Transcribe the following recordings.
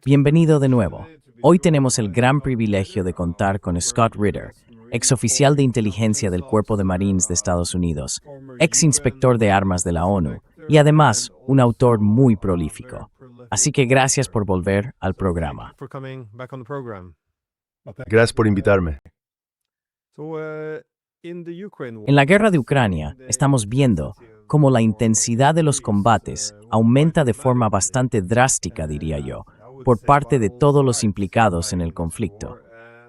Bienvenido de nuevo. Hoy tenemos el gran privilegio de contar con Scott Ritter, exoficial de inteligencia del Cuerpo de Marines de Estados Unidos, ex inspector de armas de la ONU y además un autor muy prolífico. Así que gracias por volver al programa. Gracias por invitarme. En la guerra de Ucrania, estamos viendo cómo la intensidad de los combates aumenta de forma bastante drástica, diría yo, por parte de todos los implicados en el conflicto.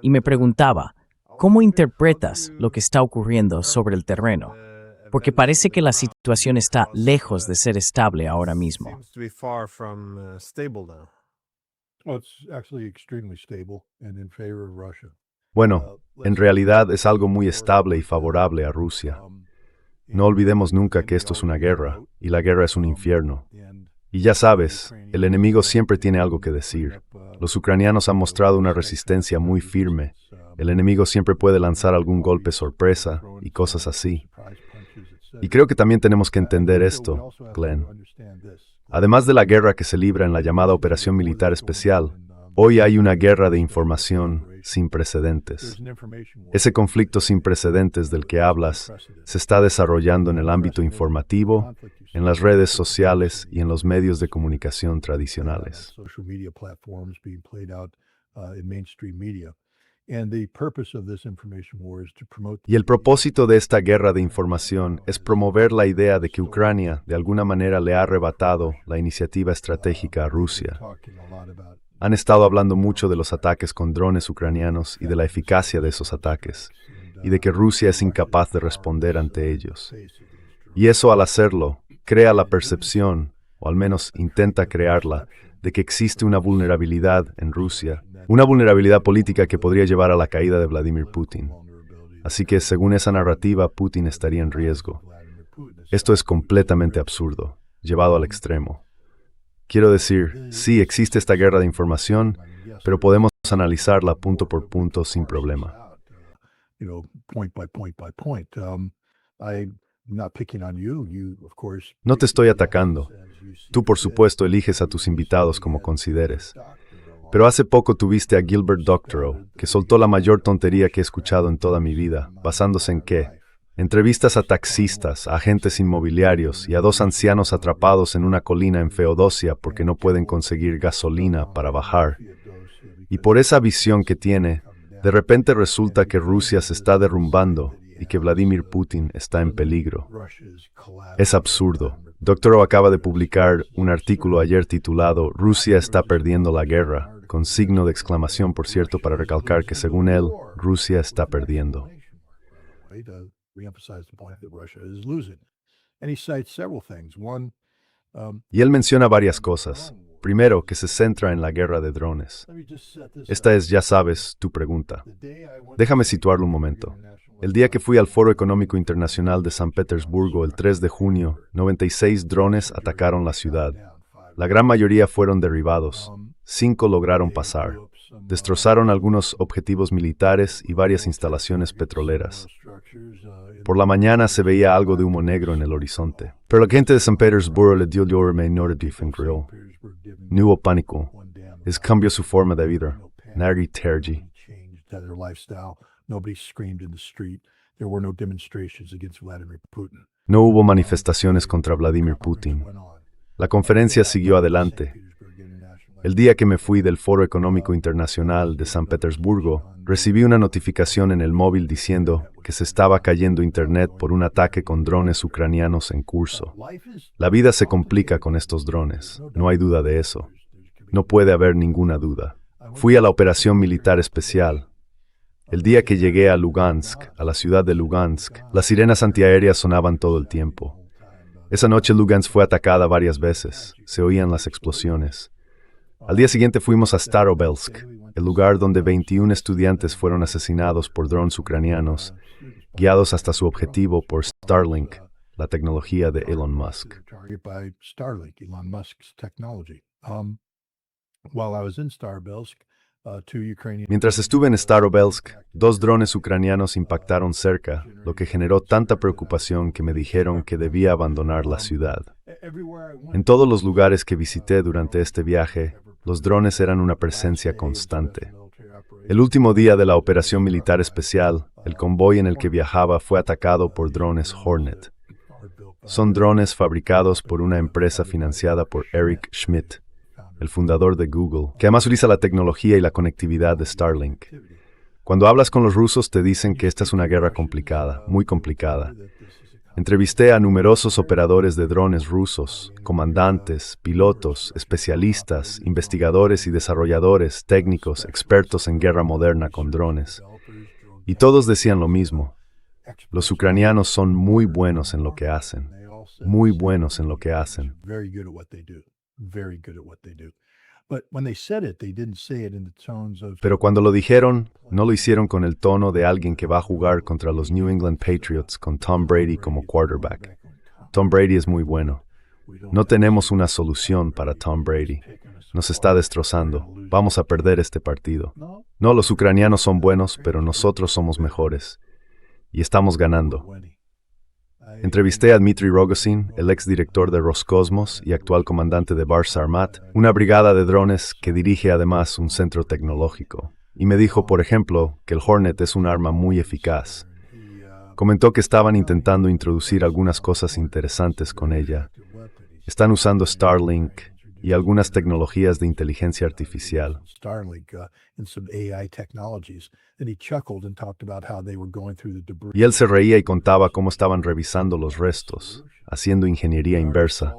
Y me preguntaba, ¿cómo interpretas lo que está ocurriendo sobre el terreno? Porque parece que la situación está lejos de ser estable ahora mismo. Bueno, en realidad es algo muy estable y favorable a Rusia. No olvidemos nunca que esto es una guerra, y la guerra es un infierno. Y ya sabes, el enemigo siempre tiene algo que decir. Los ucranianos han mostrado una resistencia muy firme. El enemigo siempre puede lanzar algún golpe sorpresa y cosas así. Y creo que también tenemos que entender esto, Glenn. Además de la guerra que se libra en la llamada Operación Militar Especial, hoy hay una guerra de información sin precedentes. Ese conflicto sin precedentes del que hablas se está desarrollando en el ámbito informativo, en las redes sociales y en los medios de comunicación tradicionales. Y el propósito de esta guerra de información es promover la idea de que Ucrania, de alguna manera, le ha arrebatado la iniciativa estratégica a Rusia. Han estado hablando mucho de los ataques con drones ucranianos y de la eficacia de esos ataques, y de que Rusia es incapaz de responder ante ellos. Y eso, al hacerlo, crea la percepción, o al menos intenta crearla, de que existe una vulnerabilidad en Rusia, una vulnerabilidad política que podría llevar a la caída de Vladimir Putin. Así que, según esa narrativa, Putin estaría en riesgo. Esto es completamente absurdo, llevado al extremo. Quiero decir, sí existe esta guerra de información, pero podemos analizarla punto por punto sin problema. No te estoy atacando. Tú, por supuesto, eliges a tus invitados como consideres. Pero hace poco tuviste a Gilbert Doctorow, que soltó la mayor tontería que he escuchado en toda mi vida, basándose en ¿qué? Entrevistas a taxistas, a agentes inmobiliarios y a dos ancianos atrapados en una colina en Feodosia porque no pueden conseguir gasolina para bajar. Y por esa visión que tiene, de repente resulta que Rusia se está derrumbando y que Vladimir Putin está en peligro. Es absurdo. Doctorow acaba de publicar un artículo ayer titulado «Rusia está perdiendo la guerra», con signo de exclamación, por cierto, para recalcar que según él, Rusia está perdiendo. Y él menciona varias cosas. Primero, que se centra en la guerra de drones. Esta es, ya sabes, tu pregunta. Déjame situarlo un momento. El día que fui al Foro Económico Internacional de San Petersburgo, el 3 de junio, 96 drones atacaron la ciudad. La gran mayoría fueron derribados. 5 lograron pasar. Destrozaron algunos objetivos militares y varias instalaciones petroleras. Por la mañana se veía algo de humo negro en el horizonte. Pero la gente de San Petersburgo le dio no hubo pánico. Cambió su forma de vida. Nadie tergi. No hubo manifestaciones contra Vladimir Putin. La conferencia siguió adelante. El día que me fui del Foro Económico Internacional de San Petersburgo, recibí una notificación en el móvil diciendo que se estaba cayendo Internet por un ataque con drones ucranianos en curso. La vida se complica con estos drones, no hay duda de eso. No puede haber ninguna duda. Fui a la Operación Militar Especial. El día que llegué a Lugansk, a la ciudad de Lugansk, las sirenas antiaéreas sonaban todo el tiempo. Esa noche Lugansk fue atacada varias veces, se oían las explosiones. Al día siguiente fuimos a Starobelsk, el lugar donde 21 estudiantes fueron asesinados por drones ucranianos, guiados hasta su objetivo por Starlink, la tecnología de Elon Musk. Mientras estuve en Starovelsk, 2 drones ucranianos impactaron cerca, lo que generó tanta preocupación que me dijeron que debía abandonar la ciudad. En todos los lugares que visité durante este viaje, los drones eran una presencia constante. El último día de la operación militar especial, el convoy en el que viajaba fue atacado por drones Hornet. Son drones fabricados por una empresa financiada por Eric Schmidt, el fundador de Google, que además utiliza la tecnología y la conectividad de Starlink. Cuando hablas con los rusos te dicen que esta es una guerra complicada, muy complicada. Entrevisté a numerosos operadores de drones rusos, comandantes, pilotos, especialistas, investigadores y desarrolladores, técnicos, expertos en guerra moderna con drones. Y todos decían lo mismo. Los ucranianos son muy buenos en lo que hacen. Muy buenos en lo que hacen. Pero cuando lo dijeron, no lo hicieron con el tono de alguien que va a jugar contra los New England Patriots con Tom Brady como quarterback. Tom Brady es muy bueno. No tenemos una solución para Tom Brady. Nos está destrozando. Vamos a perder este partido. No, los ucranianos son buenos, pero nosotros somos mejores. Y estamos ganando. Entrevisté a Dmitry Rogozin, el exdirector de Roscosmos y actual comandante de Bar-Sarmat, una brigada de drones que dirige además un centro tecnológico. Y me dijo, por ejemplo, que el Hornet es un arma muy eficaz. Comentó que estaban intentando introducir algunas cosas interesantes con ella. Están usando Starlink y algunas tecnologías de inteligencia artificial. Y él se reía y contaba cómo estaban revisando los restos, haciendo ingeniería inversa.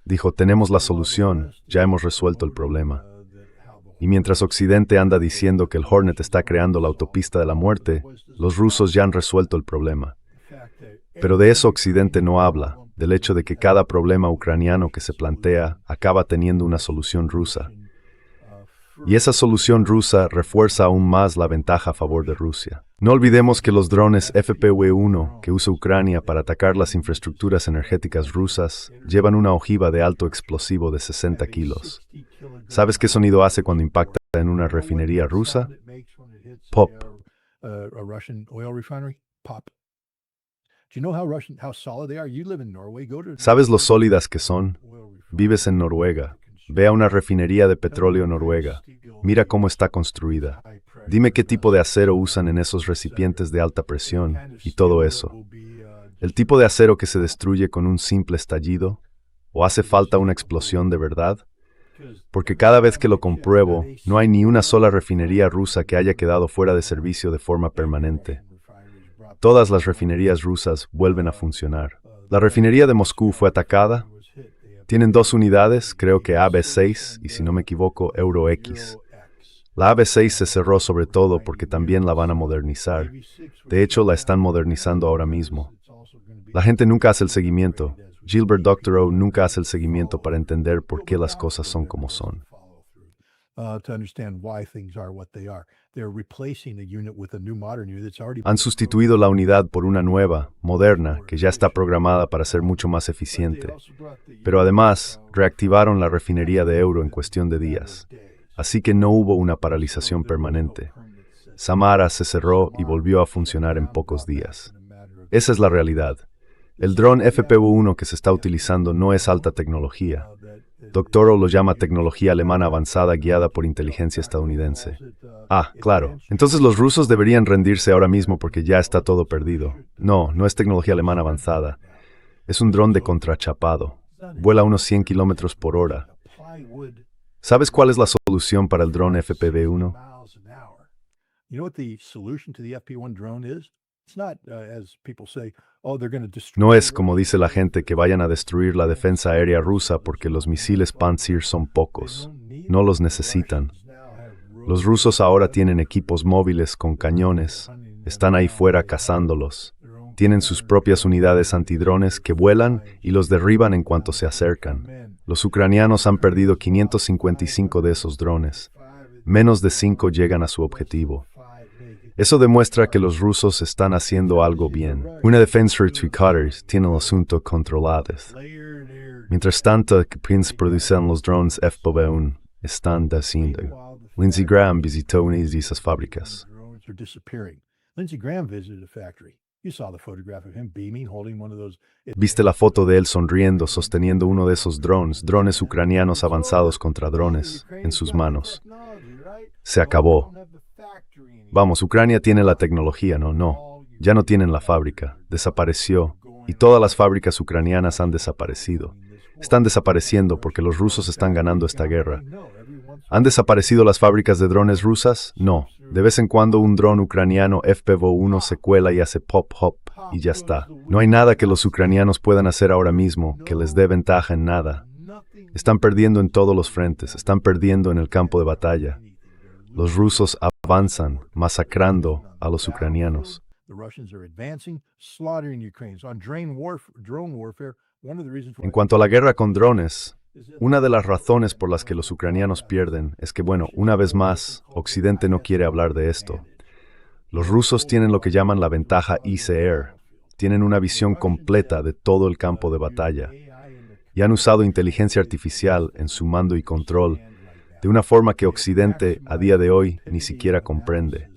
Dijo, tenemos la solución, ya hemos resuelto el problema. Y mientras Occidente anda diciendo que el Hornet está creando la autopista de la muerte, los rusos ya han resuelto el problema. Pero de eso Occidente no habla, del hecho de que cada problema ucraniano que se plantea acaba teniendo una solución rusa. Y esa solución rusa refuerza aún más la ventaja a favor de Rusia. No olvidemos que los drones FPV-1 que usa Ucrania para atacar las infraestructuras energéticas rusas llevan una ojiva de alto explosivo de 60 kilos. ¿Sabes qué sonido hace cuando impacta en una refinería rusa? Pop. ¿Sabes lo sólidas que son? Vives en Noruega. Ve a una refinería de petróleo noruega. Mira cómo está construida. Dime qué tipo de acero usan en esos recipientes de alta presión y todo eso. ¿El tipo de acero que se destruye con un simple estallido? ¿O hace falta una explosión de verdad? Porque cada vez que lo compruebo, no hay ni una sola refinería rusa que haya quedado fuera de servicio de forma permanente. Todas las refinerías rusas vuelven a funcionar. La refinería de Moscú fue atacada. Tienen 2 unidades, creo que AB6 y si no me equivoco, Euro-X. La AB6 se cerró sobre todo porque también la van a modernizar. De hecho, la están modernizando ahora mismo. La gente nunca hace el seguimiento. Gilbert Doctorow nunca hace el seguimiento para entender por qué las cosas son como son. Han sustituido la unidad por una nueva, moderna, que ya está programada para ser mucho más eficiente. Pero además, reactivaron la refinería de Euro en cuestión de días. Así que no hubo una paralización permanente. Samara se cerró y volvió a funcionar en pocos días. Esa es la realidad. El dron FPV-1 que se está utilizando no es alta tecnología. Doctorow lo llama tecnología alemana avanzada guiada por inteligencia estadounidense. Ah, claro. Entonces los rusos deberían rendirse ahora mismo porque ya está todo perdido. No, no es tecnología alemana avanzada. Es un dron de contrachapado. Vuela a unos 100 kilómetros por hora. ¿Sabes cuál es la solución para el dron FPV-1? No es, como dice la gente, que vayan a destruir la defensa aérea rusa porque los misiles Pantsir son pocos. No los necesitan. Los rusos ahora tienen equipos móviles con cañones. Están ahí fuera cazándolos. Tienen sus propias unidades antidrones que vuelan y los derriban en cuanto se acercan. Los ucranianos han perdido 555 de esos drones. Menos de 5 llegan a su objetivo. Eso demuestra que los rusos están haciendo algo bien. Una defensa Cutters tiene el asunto controlado. Mientras tanto, que Prince producen los drones FPV-1 están haciendo. Lindsey Graham visitó una de esas fábricas. Drones are disappearing. Lindsey Graham visited a factory. You saw the photograph of him beaming, holding one of those. Viste la foto de él sonriendo, sosteniendo uno de esos drones ucranianos avanzados contra drones, en sus manos. Se acabó. Vamos, Ucrania tiene la tecnología, ¿no? No. Ya no tienen la fábrica. Desapareció. Y todas las fábricas ucranianas han desaparecido. Están desapareciendo porque los rusos están ganando esta guerra. ¿Han desaparecido las fábricas de drones rusas? No. De vez en cuando un dron ucraniano FPV-1 se cuela y hace pop-hop y ya está. No hay nada que los ucranianos puedan hacer ahora mismo que les dé ventaja en nada. Están perdiendo en todos los frentes, están perdiendo en el campo de batalla. Los rusos avanzan, masacrando a los ucranianos. En cuanto a la guerra con drones, una de las razones por las que los ucranianos pierden es que, bueno, una vez más, Occidente no quiere hablar de esto. Los rusos tienen lo que llaman la ventaja ICR. Tienen una visión completa de todo el campo de batalla. Y han usado inteligencia artificial en su mando y control de una forma que Occidente, a día de hoy, ni siquiera comprende.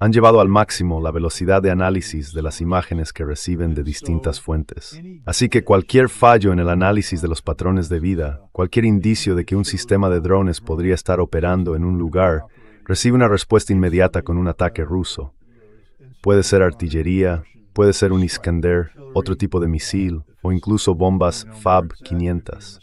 Han llevado al máximo la velocidad de análisis de las imágenes que reciben de distintas fuentes. Así que cualquier fallo en el análisis de los patrones de vida, cualquier indicio de que un sistema de drones podría estar operando en un lugar, recibe una respuesta inmediata con un ataque ruso. Puede ser artillería, puede ser un Iskander, otro tipo de misil, o incluso bombas FAB-500.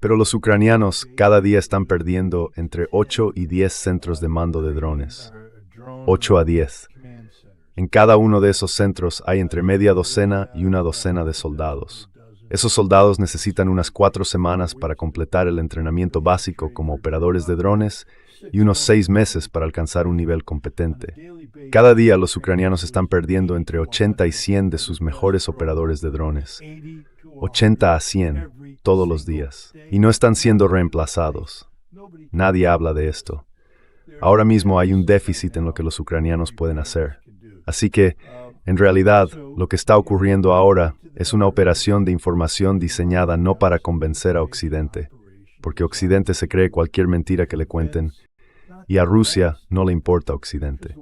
Pero los ucranianos cada día están perdiendo entre 8 y 10 centros de mando de drones. 8 a 10. En cada uno de esos centros hay entre media docena y una docena de soldados. Esos soldados necesitan unas 4 semanas para completar el entrenamiento básico como operadores de drones y unos 6 meses para alcanzar un nivel competente. Cada día los ucranianos están perdiendo entre 80 y 100 de sus mejores operadores de drones. 80 a 100 todos los días. Y no están siendo reemplazados. Nadie habla de esto. Ahora mismo hay un déficit en lo que los ucranianos pueden hacer. Así que, en realidad, lo que está ocurriendo ahora es una operación de información diseñada no para convencer a Occidente, porque Occidente se cree cualquier mentira que le cuenten, y a Rusia no le importa Occidente.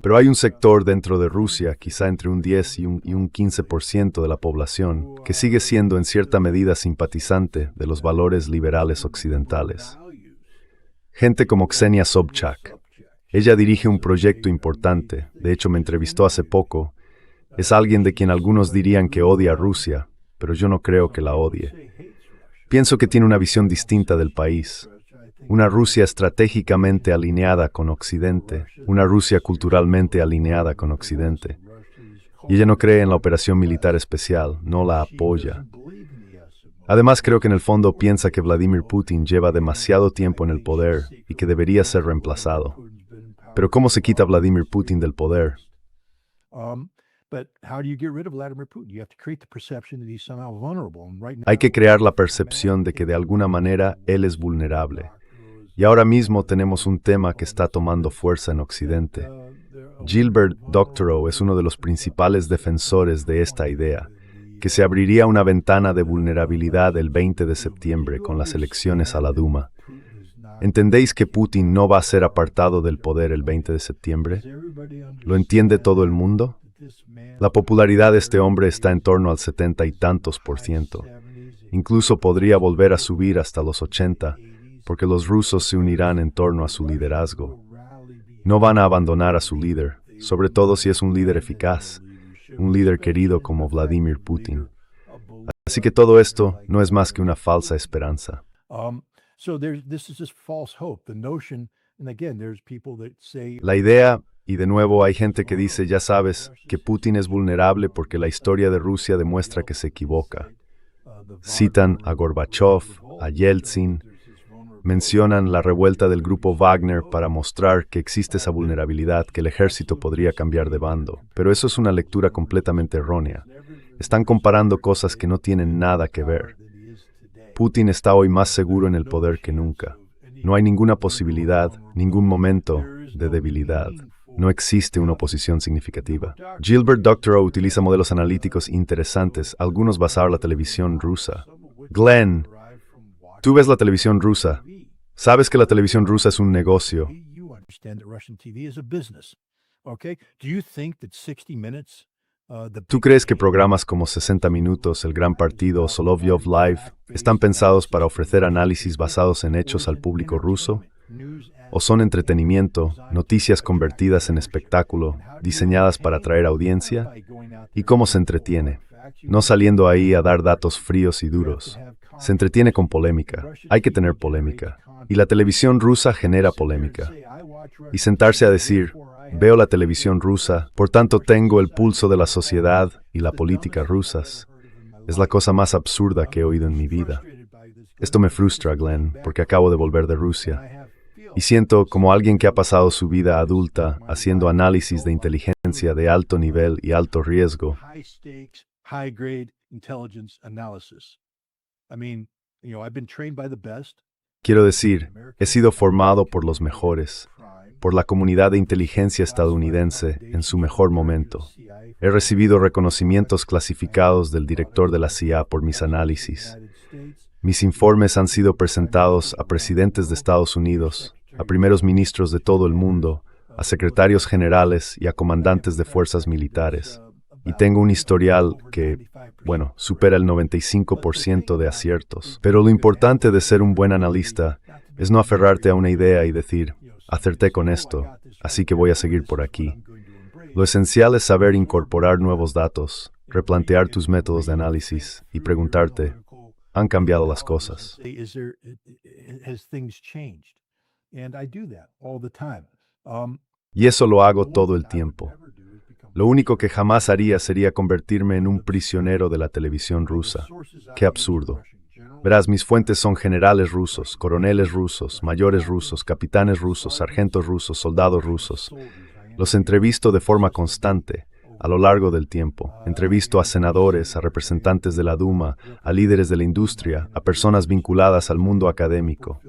Pero hay un sector dentro de Rusia, quizá entre un 10 y un 15% de la población, que sigue siendo en cierta medida simpatizante de los valores liberales occidentales. Gente como Ksenia Sobchak. Ella dirige un proyecto importante, de hecho me entrevistó hace poco. Es alguien de quien algunos dirían que odia a Rusia, pero yo no creo que la odie. Pienso que tiene una visión distinta del país. Una Rusia estratégicamente alineada con Occidente, una Rusia culturalmente alineada con Occidente. Y ella no cree en la operación militar especial, no la apoya. Además, creo que en el fondo piensa que Vladimir Putin lleva demasiado tiempo en el poder y que debería ser reemplazado. Pero ¿cómo se quita Vladimir Putin del poder? Hay que crear la percepción de que de alguna manera él es vulnerable. Y ahora mismo tenemos un tema que está tomando fuerza en Occidente. Gilbert Doctorow es uno de los principales defensores de esta idea, que se abriría una ventana de vulnerabilidad el 20 de septiembre con las elecciones a la Duma. ¿Entendéis que Putin no va a ser apartado del poder el 20 de septiembre? ¿Lo entiende todo el mundo? La popularidad de este hombre está en torno al 70 y tantos %. Incluso podría volver a subir hasta los 80, porque los rusos se unirán en torno a su liderazgo. No van a abandonar a su líder, sobre todo si es un líder eficaz, un líder querido como Vladimir Putin. Así que todo esto no es más que una falsa esperanza. La idea, y de nuevo hay gente que dice, ya sabes, que Putin es vulnerable porque la historia de Rusia demuestra que se equivoca. Citan a Gorbachev, a Yeltsin, mencionan la revuelta del grupo Wagner para mostrar que existe esa vulnerabilidad, que el ejército podría cambiar de bando. Pero eso es una lectura completamente errónea. Están comparando cosas que no tienen nada que ver. Putin está hoy más seguro en el poder que nunca. No hay ninguna posibilidad, ningún momento de debilidad. No existe una oposición significativa. Gilbert Doctorow utiliza modelos analíticos interesantes, algunos basados en la televisión rusa. Glenn, tú ves la televisión rusa. Sabes que la televisión rusa es un negocio. ¿Tú crees que programas como 60 Minutos, El Gran Partido o Solovyov Live están pensados para ofrecer análisis basados en hechos al público ruso? ¿O son entretenimiento, noticias convertidas en espectáculo, diseñadas para atraer audiencia? ¿Y cómo se entretiene? No saliendo ahí a dar datos fríos y duros. Se entretiene con polémica. Hay que tener polémica. Y la televisión rusa genera polémica. Y sentarse a decir, veo la televisión rusa, por tanto tengo el pulso de la sociedad y la política rusas, es la cosa más absurda que he oído en mi vida. Esto me frustra, Glenn, porque acabo de volver de Rusia. Y siento como alguien que ha pasado su vida adulta haciendo análisis de inteligencia de alto nivel y alto riesgo. Quiero decir, he sido formado por los mejores, por la comunidad de inteligencia estadounidense en su mejor momento. He recibido reconocimientos clasificados del director de la CIA por mis análisis. Mis informes han sido presentados a presidentes de Estados Unidos, a primeros ministros de todo el mundo, a secretarios generales y a comandantes de fuerzas militares. Y tengo un historial que, supera el 95% de aciertos. Pero lo importante de ser un buen analista es no aferrarte a una idea y decir, acerté con esto, así que voy a seguir por aquí. Lo esencial es saber incorporar nuevos datos, replantear tus métodos de análisis y preguntarte, ¿han cambiado las cosas? Y eso lo hago todo el tiempo. Lo único que jamás haría sería convertirme en un prisionero de la televisión rusa. ¡Qué absurdo! Verás, mis fuentes son generales rusos, coroneles rusos, mayores rusos, capitanes rusos, sargentos rusos, soldados rusos. Los entrevisto de forma constante, a lo largo del tiempo. Entrevisto a senadores, a representantes de la Duma, a líderes de la industria, a personas vinculadas al mundo académico.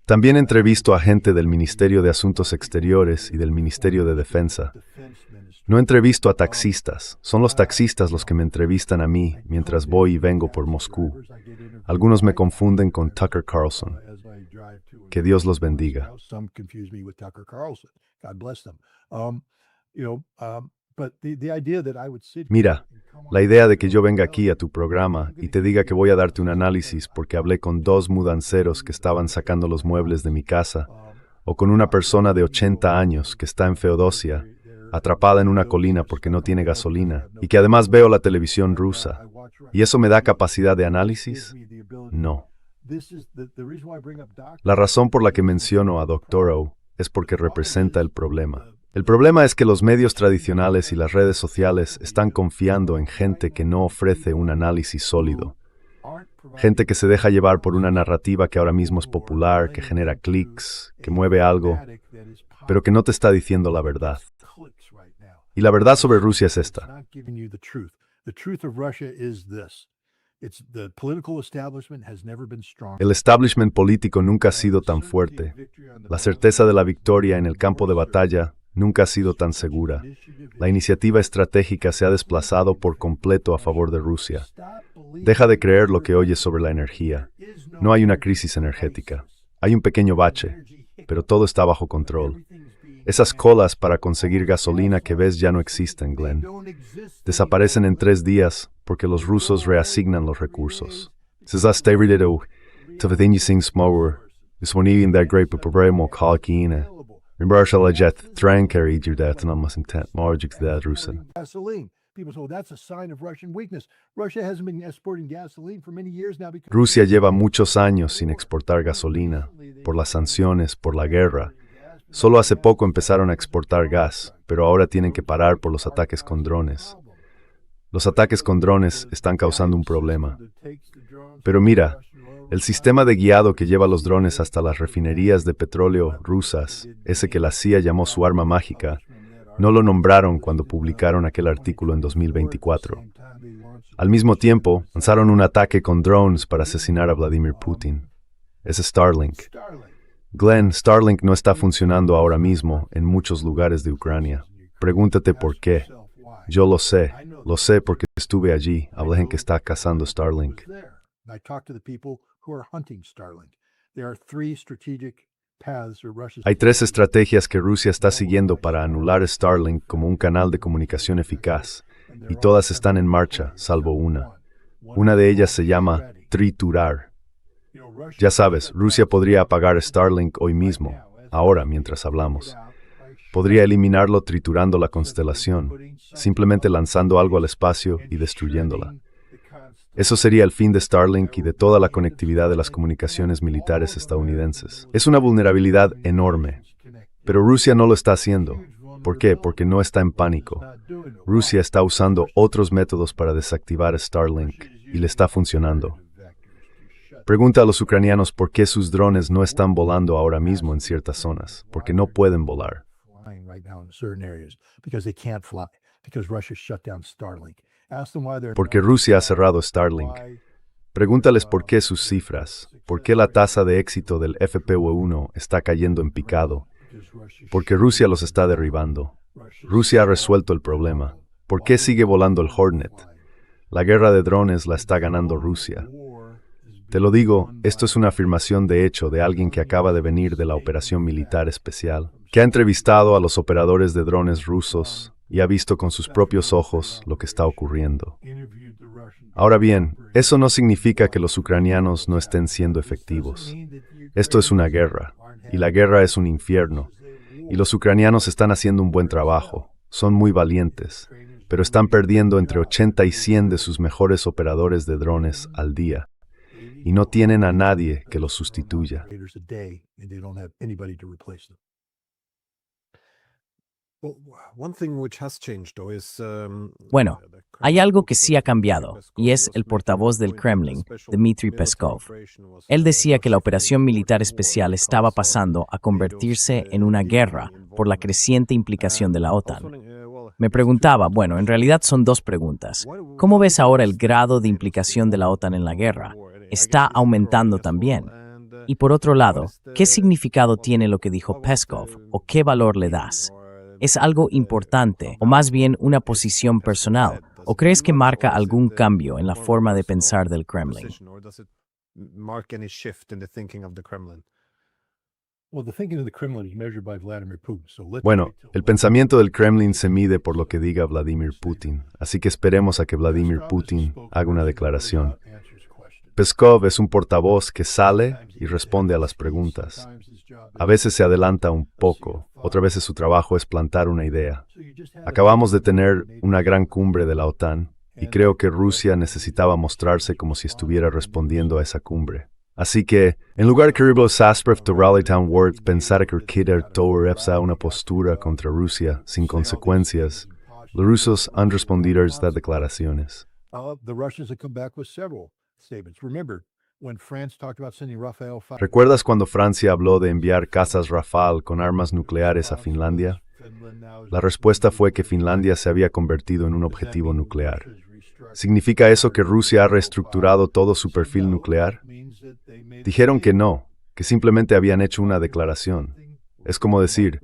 También entrevisto a gente del Ministerio de Asuntos Exteriores y del Ministerio de Defensa. No entrevisto a taxistas, son los taxistas los que me entrevistan a mí mientras voy y vengo por Moscú. Algunos me confunden con Tucker Carlson. Que Dios los bendiga. Mira, la idea de que yo venga aquí a tu programa y te diga que voy a darte un análisis porque hablé con 2 mudanceros que estaban sacando los muebles de mi casa, o con una persona de 80 años que está en Feodosia, atrapada en una colina porque no tiene gasolina, y que además veo la televisión rusa, ¿y eso me da capacidad de análisis? No. La razón por la que menciono a Doctorow es porque representa el problema. El problema es que los medios tradicionales y las redes sociales están confiando en gente que no ofrece un análisis sólido. Gente que se deja llevar por una narrativa que ahora mismo es popular, que genera clics, que mueve algo, pero que no te está diciendo la verdad. Y la verdad sobre Rusia es esta. El establishment político nunca ha sido tan fuerte. La certeza de la victoria en el campo de batalla nunca ha sido tan segura. La iniciativa estratégica se ha desplazado por completo a favor de Rusia. Deja de creer lo que oyes sobre la energía. No hay una crisis energética. Hay un pequeño bache, pero todo está bajo control. Esas colas para conseguir gasolina que ves ya no existen, Glenn. Desaparecen en 3 días porque los rusos reasignan los recursos. Rusia lleva muchos años sin exportar gasolina, por las sanciones, por la guerra. Solo hace poco empezaron a exportar gas, pero ahora tienen que parar por los ataques con drones. Los ataques con drones están causando un problema. Pero mira, el sistema de guiado que lleva los drones hasta las refinerías de petróleo rusas, ese que la CIA llamó su arma mágica, no lo nombraron cuando publicaron aquel artículo en 2024. Al mismo tiempo, lanzaron un ataque con drones para asesinar a Vladimir Putin. Es Starlink. Glenn, Starlink no está funcionando ahora mismo en muchos lugares de Ucrania. Pregúntate por qué. Yo lo sé porque estuve allí, hablé en que está cazando Starlink. I talked to the people who are hunting Starlink. There are three strategic paths where Russia's Hay 3 estrategias que Rusia está siguiendo para anular Starlink como un canal de comunicación eficaz, y todas están en marcha, salvo una. Una de ellas se llama triturar. Ya sabes, Rusia podría apagar Starlink hoy mismo, ahora mientras hablamos. Podría eliminarlo triturando la constelación, simplemente lanzando algo al espacio y destruyéndola. Eso sería el fin de Starlink y de toda la conectividad de las comunicaciones militares estadounidenses. Es una vulnerabilidad enorme, pero Rusia no lo está haciendo. ¿Por qué? Porque no está en pánico. Rusia está usando otros métodos para desactivar Starlink y le está funcionando. Pregunta a los ucranianos por qué sus drones no están volando ahora mismo en ciertas zonas, porque no pueden volar. flying right now in certain areas because they can't fly because Russia shut down Starlink. Ask them why they're Porque Rusia ha cerrado Starlink. Pregúntales por qué sus cifras, por qué la tasa de éxito del FPV-1 está cayendo en picado, porque Rusia los está derribando. Rusia ha resuelto el problema. ¿Por qué sigue volando el Hornet? La guerra de drones la está ganando Rusia. Te lo digo, esto es una afirmación de hecho de alguien que acaba de venir de la operación militar especial, que ha entrevistado a los operadores de drones rusos y ha visto con sus propios ojos lo que está ocurriendo. Ahora bien, eso no significa que los ucranianos no estén siendo efectivos. Esto es una guerra, y la guerra es un infierno, y los ucranianos están haciendo un buen trabajo, son muy valientes, pero están perdiendo entre 80 y 100 de sus mejores operadores de drones al día, y no tienen a nadie que los sustituya. a day and they don't have anybody to replace them. Bueno, hay algo que sí ha cambiado, y es el portavoz del Kremlin, Dmitry Peskov. Él decía que la operación militar especial estaba pasando a convertirse en una guerra por la creciente implicación de la OTAN. Me preguntaba, bueno, en realidad son dos preguntas. ¿Cómo ves ahora el grado de implicación de la OTAN en la guerra? ¿Está aumentando también? Y por otro lado, ¿qué significado tiene lo que dijo Peskov o qué valor le das? ¿Es algo importante o más bien una posición personal? ¿O crees que marca algún cambio en la forma de pensar del Kremlin? Well, the thinking of the Kremlin is measured by Vladimir Putin. So let's Bueno, wait till el pensamiento del Kremlin se mide por lo que diga Vladimir Putin, así que esperemos a que Vladimir Putin haga una declaración. Peskov es un portavoz que sale y responde a las preguntas. A veces se adelanta un poco, otras veces su trabajo es plantar una idea. Acabamos de tener una gran cumbre de la OTAN y creo que Rusia necesitaba mostrarse como si estuviera respondiendo a esa cumbre. Así que, en lugar que Sasprev to Rallytown Word pensar que quiere tomar una postura contra Rusia sin consecuencias, los rusos han respondido a estas declaraciones. The Russians have come back with several statements. Remember, when France talked about sending Rafale fighters, ¿Recuerdas cuando Francia habló de enviar cazas Rafale con armas nucleares a Finlandia? La respuesta fue que Finlandia se había convertido en un objetivo nuclear. ¿Significa eso que Rusia ha reestructurado todo su perfil nuclear? Dijeron que no, que simplemente habían hecho una declaración. Es como decir,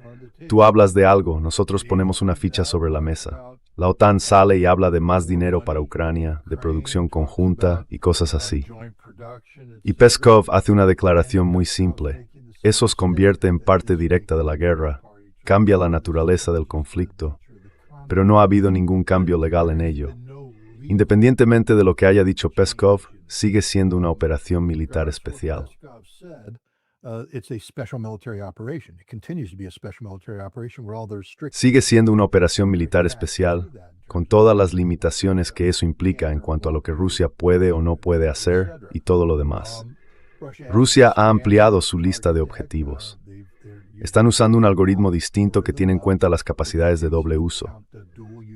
tú hablas de algo, nosotros ponemos una ficha sobre la mesa. La OTAN sale y habla de más dinero para Ucrania, de producción conjunta y cosas así. Y Peskov hace una declaración muy simple. Eso os convierte en parte directa de la guerra, cambia la naturaleza del conflicto, pero no ha habido ningún cambio legal en ello. Independientemente de lo que haya dicho Peskov, sigue siendo una operación militar especial. it's a special military operation. It continues to be a special military operation where all their strict Sigue siendo una operación militar especial, con todas las limitaciones que eso implica en cuanto a lo que Rusia puede o no puede hacer y todo lo demás. Rusia ha ampliado su lista de objetivos. Están usando un algoritmo distinto que tiene en cuenta las capacidades de doble uso.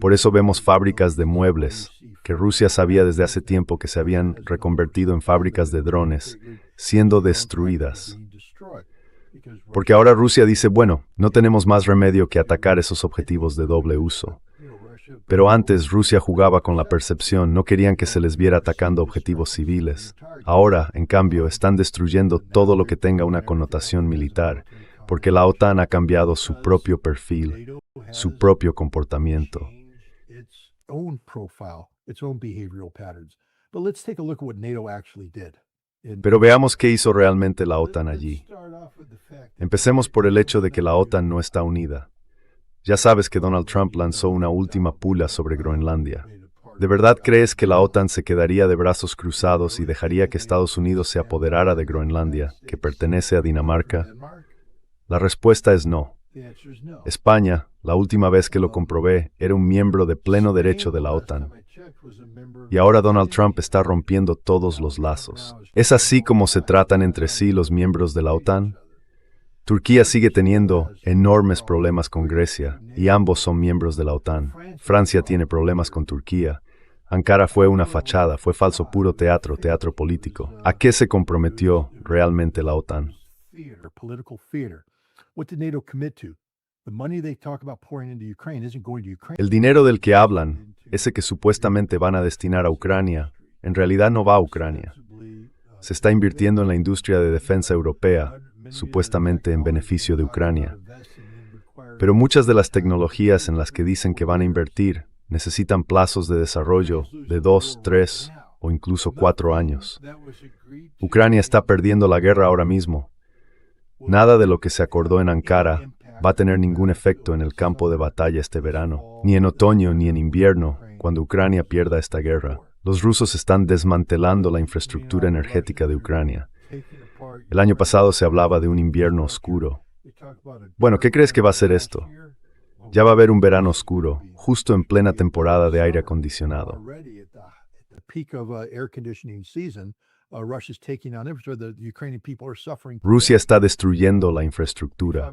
Por eso vemos fábricas de muebles, que Rusia sabía desde hace tiempo que se habían reconvertido en fábricas de drones, siendo destruidas. Porque ahora Rusia dice, bueno, no tenemos más remedio que atacar esos objetivos de doble uso. Pero antes Rusia jugaba con la percepción, no querían que se les viera atacando objetivos civiles. Ahora, en cambio, están destruyendo todo lo que tenga una connotación militar, porque la OTAN ha cambiado su propio perfil, su propio comportamiento. Pero veamos qué hizo realmente la OTAN allí. Empecemos por el hecho de que la OTAN no está unida. Ya sabes que Donald Trump lanzó una última pula sobre Groenlandia. ¿De verdad crees que la OTAN se quedaría de brazos cruzados y dejaría que Estados Unidos se apoderara de Groenlandia, que pertenece a Dinamarca? La respuesta es no. España, la última vez que lo comprobé, era un miembro de pleno derecho de la OTAN. Y ahora Donald Trump está rompiendo todos los lazos. ¿Es así como se tratan entre sí los miembros de la OTAN? Turquía sigue teniendo enormes problemas con Grecia, y ambos son miembros de la OTAN. Francia tiene problemas con Turquía. Ankara fue una fachada, fue falso puro teatro, teatro político. ¿A qué se comprometió realmente la OTAN? El dinero del que hablan, ese que supuestamente van a destinar a Ucrania, en realidad no va a Ucrania. Se está invirtiendo en la industria de defensa europea, supuestamente en beneficio de Ucrania. Pero muchas de las tecnologías en las que dicen que van a invertir necesitan plazos de desarrollo de 2, 3 o incluso 4 años. Ucrania está perdiendo la guerra ahora mismo. Nada de lo que se acordó en Ankara va a tener ningún efecto en el campo de batalla este verano, ni en otoño ni en invierno, cuando Ucrania pierda esta guerra. Los rusos están desmantelando la infraestructura energética de Ucrania. El año pasado se hablaba de un invierno oscuro. Bueno, ¿qué crees que va a ser esto? Ya va a haber un verano oscuro, justo en plena temporada de aire acondicionado. Rusia está destruyendo la infraestructura.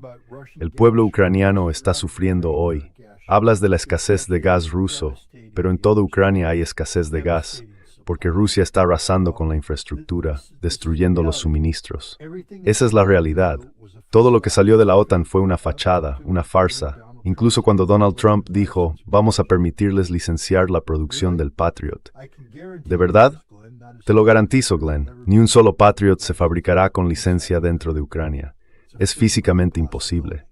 El pueblo ucraniano está sufriendo hoy. Hablas de la escasez de gas ruso, pero en toda Ucrania hay escasez de gas, porque Rusia está arrasando con la infraestructura, destruyendo los suministros. Esa es la realidad. Todo lo que salió de la OTAN fue una fachada, una farsa. Incluso cuando Donald Trump dijo, vamos a permitirles licenciar la producción del Patriot. ¿De verdad? Te lo garantizo, Glenn. Ni un solo Patriot se fabricará con licencia dentro de Ucrania. Es físicamente imposible.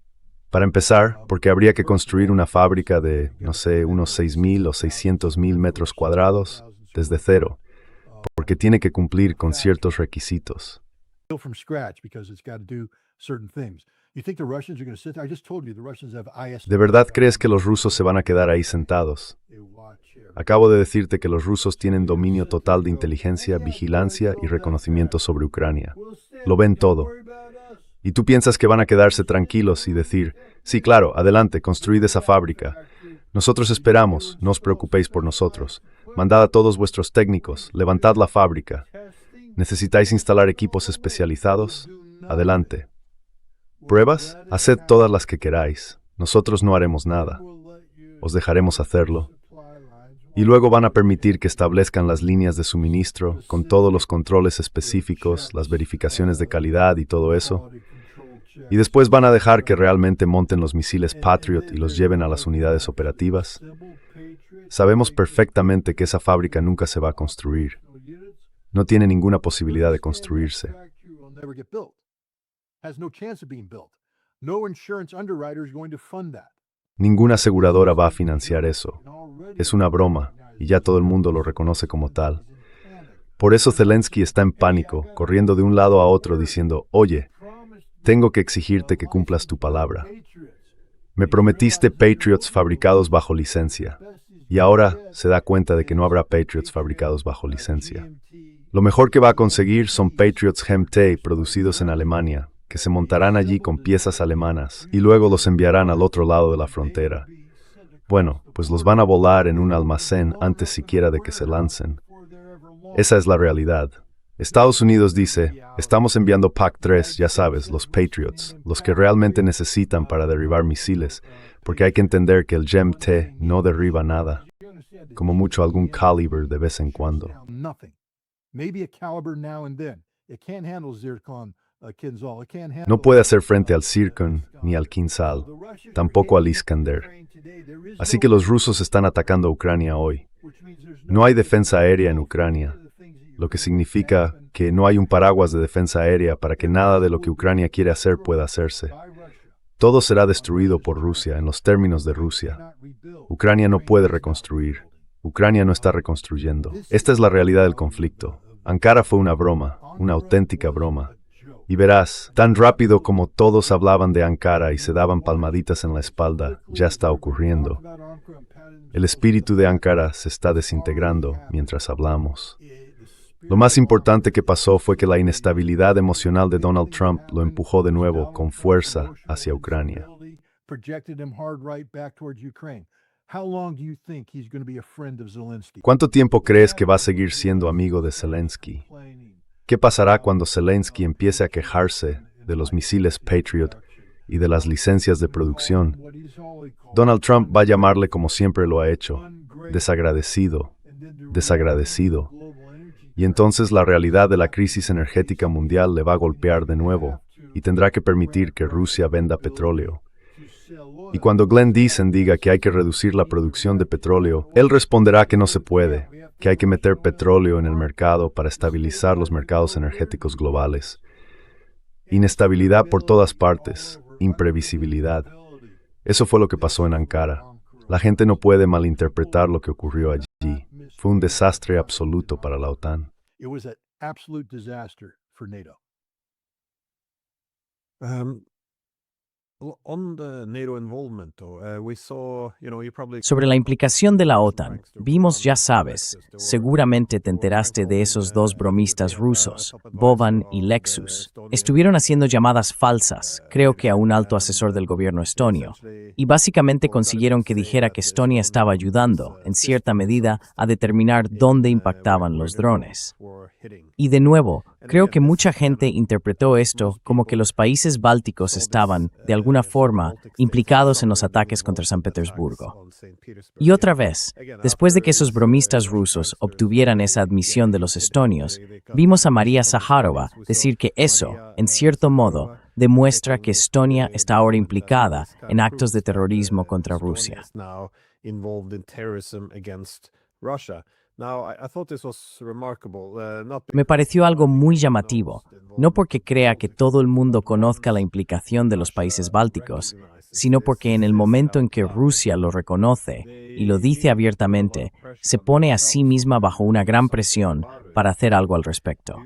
Para empezar, porque habría que construir una fábrica de, no sé, unos 6,000 o 600,000 metros cuadrados, desde cero, porque tiene que cumplir con ciertos requisitos. ¿De verdad crees que los rusos se van a quedar ahí sentados? Acabo de decirte que los rusos tienen dominio total de inteligencia, vigilancia y reconocimiento sobre Ucrania. Lo ven todo. ¿Y tú piensas que van a quedarse tranquilos y decir, sí, claro, adelante, construid esa fábrica? Nosotros esperamos, no os preocupéis por nosotros. Mandad a todos vuestros técnicos, levantad la fábrica. ¿Necesitáis instalar equipos especializados? Adelante. ¿Pruebas? Haced todas las que queráis. Nosotros no haremos nada. Os dejaremos hacerlo. Y luego van a permitir que establezcan las líneas de suministro, con todos los controles específicos, las verificaciones de calidad y todo eso. Y después van a dejar que realmente monten los misiles Patriot y los lleven a las unidades operativas. Sabemos perfectamente que esa fábrica nunca se va a construir. No tiene ninguna posibilidad de construirse. Ninguna aseguradora va a financiar eso. Es una broma, y ya todo el mundo lo reconoce como tal. Por eso Zelensky está en pánico, corriendo de un lado a otro diciendo, oye, tengo que exigirte que cumplas tu palabra. Me prometiste Patriots fabricados bajo licencia, y ahora se da cuenta de que no habrá Patriots fabricados bajo licencia. Lo mejor que va a conseguir son Patriots GMT producidos en Alemania, que se montarán allí con piezas alemanas y luego los enviarán al otro lado de la frontera. Bueno, pues los van a volar en un almacén antes siquiera de que se lancen. Esa es la realidad. Estados Unidos dice, estamos enviando PAC-3, ya sabes, los Patriots, los que realmente necesitan para derribar misiles, porque hay que entender que el GMT no derriba nada, como mucho algún caliber de vez en cuando. No puede hacer frente al Zircon ni al Kinsal, tampoco al Iskander. Así que los rusos están atacando a Ucrania hoy. No hay defensa aérea en Ucrania, lo que significa que no hay un paraguas de defensa aérea para que nada de lo que Ucrania quiere hacer pueda hacerse. Todo será destruido por Rusia en los términos de Rusia. Ucrania no puede reconstruir. Ucrania no está reconstruyendo. Esta es la realidad del conflicto. Ankara fue una broma, una auténtica broma. Y verás, tan rápido como todos hablaban de Ankara y se daban palmaditas en la espalda, ya está ocurriendo. El espíritu de Ankara se está desintegrando mientras hablamos. Lo más importante que pasó fue que la inestabilidad emocional de Donald Trump lo empujó de nuevo con fuerza hacia Ucrania. ¿Cuánto tiempo crees que va a seguir siendo amigo de Zelensky? ¿Qué pasará cuando Zelensky empiece a quejarse de los misiles Patriot y de las licencias de producción? Donald Trump va a llamarle como siempre lo ha hecho, desagradecido, desagradecido. Y entonces la realidad de la crisis energética mundial le va a golpear de nuevo y tendrá que permitir que Rusia venda petróleo. Y cuando Glenn Deason diga que hay que reducir la producción de petróleo, él responderá que no se puede, que hay que meter petróleo en el mercado para estabilizar los mercados energéticos globales. Inestabilidad por todas partes, imprevisibilidad. Eso fue lo que pasó en Ankara. La gente no puede malinterpretar lo que ocurrió allí. Fue un desastre absoluto para la OTAN. Sobre la implicación de la OTAN, vimos, ya sabes, seguramente te enteraste de esos dos bromistas rusos, Boban y Lexus. Estuvieron haciendo llamadas falsas, creo que a un alto asesor del gobierno estonio, y básicamente consiguieron que dijera que Estonia estaba ayudando, en cierta medida, a determinar dónde impactaban los drones. Y de nuevo, creo que mucha gente interpretó esto como que los países bálticos estaban, de alguna forma, implicados en los ataques contra San Petersburgo. Y otra vez, después de que esos bromistas rusos obtuvieran esa admisión de los estonios, vimos a María Zaharova decir que eso, en cierto modo, demuestra que Estonia está ahora implicada en actos de terrorismo contra Rusia. Me pareció algo muy llamativo, no porque crea que todo el mundo conozca la implicación de los países bálticos, sino porque en el momento en que Rusia lo reconoce y lo dice abiertamente, se pone a sí misma bajo una gran presión para hacer algo al respecto.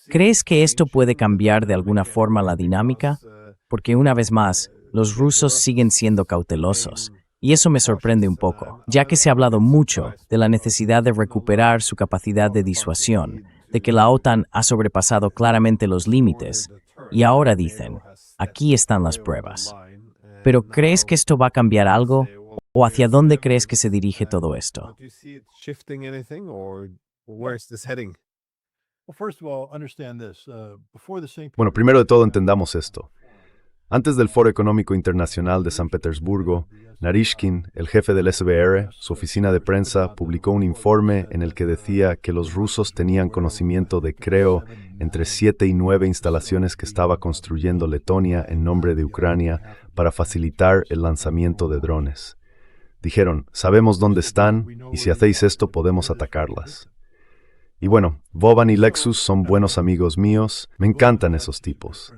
¿Crees que esto puede cambiar de alguna forma la dinámica? Porque una vez más, los rusos siguen siendo cautelosos. Y eso me sorprende un poco, ya que se ha hablado mucho de la necesidad de recuperar su capacidad de disuasión, de que la OTAN ha sobrepasado claramente los límites, y ahora dicen, aquí están las pruebas. Pero ¿crees que esto va a cambiar algo? ¿O hacia dónde crees que se dirige todo esto? Bueno, primero de todo entendamos esto. Antes del Foro Económico Internacional de San Petersburgo, Narishkin, el jefe del SBR, su oficina de prensa, publicó un informe en el que decía que los rusos tenían conocimiento de, creo, entre 7 y 9 instalaciones que estaba construyendo Letonia en nombre de Ucrania para facilitar el lanzamiento de drones. Dijeron, sabemos dónde están y si hacéis esto podemos atacarlas. Y bueno, Boban y Lexus son buenos amigos míos, me encantan esos tipos.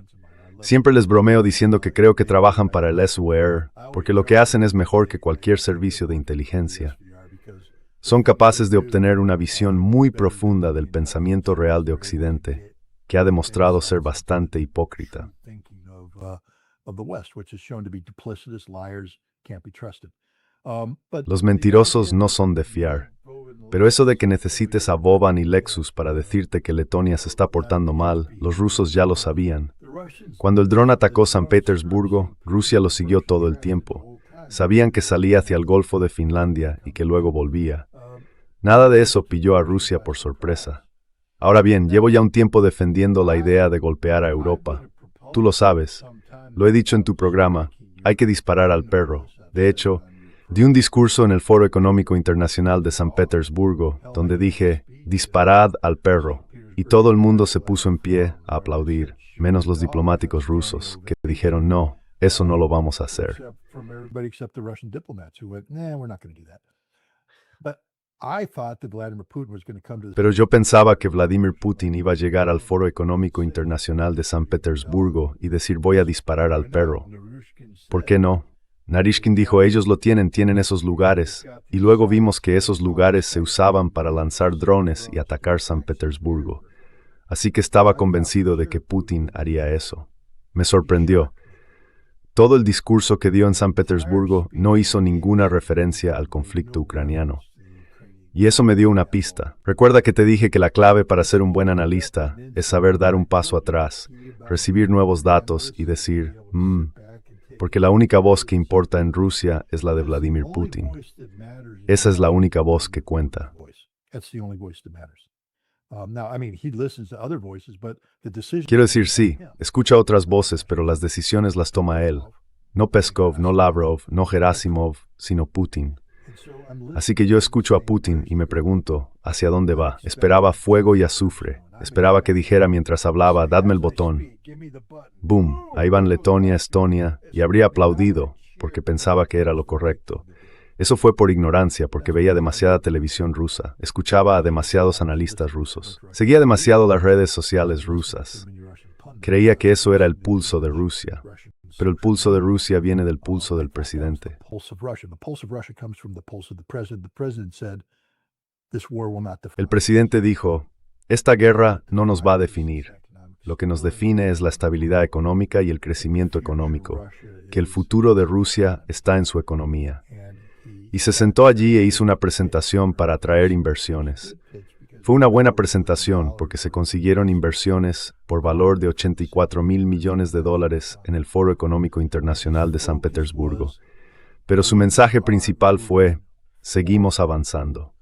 Siempre les bromeo diciendo que creo que trabajan para el SWR, porque lo que hacen es mejor que cualquier servicio de inteligencia. Son capaces de obtener una visión muy profunda del pensamiento real de Occidente, que ha demostrado ser bastante hipócrita. Los mentirosos no son de fiar, pero eso de que necesites a Boban y Lexus para decirte que Letonia se está portando mal, los rusos ya lo sabían. Cuando el dron atacó San Petersburgo, Rusia lo siguió todo el tiempo. Sabían que salía hacia el Golfo de Finlandia y que luego volvía. Nada de eso pilló a Rusia por sorpresa. Ahora bien, llevo ya un tiempo defendiendo la idea de golpear a Europa. Tú lo sabes. Lo he dicho en tu programa. Hay que disparar al perro. De hecho, di un discurso en el Foro Económico Internacional de San Petersburgo, donde dije, disparad al perro. Y todo el mundo se puso en pie a aplaudir, menos los diplomáticos rusos, que dijeron no, eso no lo vamos a hacer. From everybody except the Russian diplomats who went, nah, we're not going to do that. But I thought that Vladimir Putin was going to come to the Pero yo pensaba que Vladimir Putin iba a llegar al Foro Económico Internacional de San Petersburgo y decir voy a disparar al perro. ¿Por qué no? Narishkin dijo ellos lo tienen esos lugares, y luego vimos que esos lugares se usaban para lanzar drones y atacar San Petersburgo. Así que estaba convencido de que Putin haría eso. Me sorprendió. Todo el discurso que dio en San Petersburgo no hizo ninguna referencia al conflicto ucraniano. Y eso me dio una pista. Recuerda que te dije que la clave para ser un buen analista es saber dar un paso atrás, recibir nuevos datos y decir, porque la única voz que importa en Rusia es la de Vladimir Putin. Esa es la única voz que cuenta. Quiero decir, sí, escucha otras voces, pero las decisiones las toma él. No Peskov, no Lavrov, no Gerasimov, sino Putin. Así que yo escucho a Putin y me pregunto, ¿hacia dónde va? Esperaba fuego y azufre. Esperaba que dijera mientras hablaba, dadme el botón. Boom, ahí van Letonia, Estonia, y habría aplaudido, porque pensaba que era lo correcto. Eso fue por ignorancia, porque veía demasiada televisión rusa, escuchaba a demasiados analistas rusos, seguía demasiado las redes sociales rusas. Creía que eso era el pulso de Rusia, pero el pulso de Rusia viene del pulso del presidente. El presidente dijo, esta guerra no nos va a definir. Lo que nos define es la estabilidad económica y el crecimiento económico, que el futuro de Rusia está en su economía. Y se sentó allí e hizo una presentación para atraer inversiones. Fue una buena presentación porque se consiguieron inversiones por valor de $84,000 millones en el Foro Económico Internacional de San Petersburgo. Pero su mensaje principal fue, seguimos avanzando.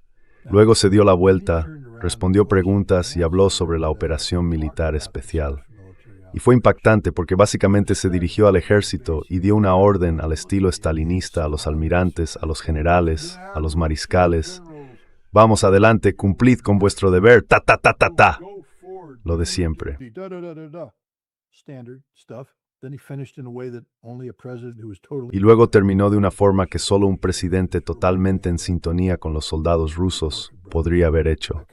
Luego se dio la vuelta, respondió preguntas y habló sobre la operación militar especial. Y fue impactante porque básicamente se dirigió al ejército y dio una orden al estilo estalinista a los almirantes, a los generales, a los mariscales. Vamos adelante, cumplid con vuestro deber, ta ta ta ta ta. Lo de siempre. Y luego terminó de una forma que solo un presidente totalmente en sintonía con los soldados rusos podría haber hecho.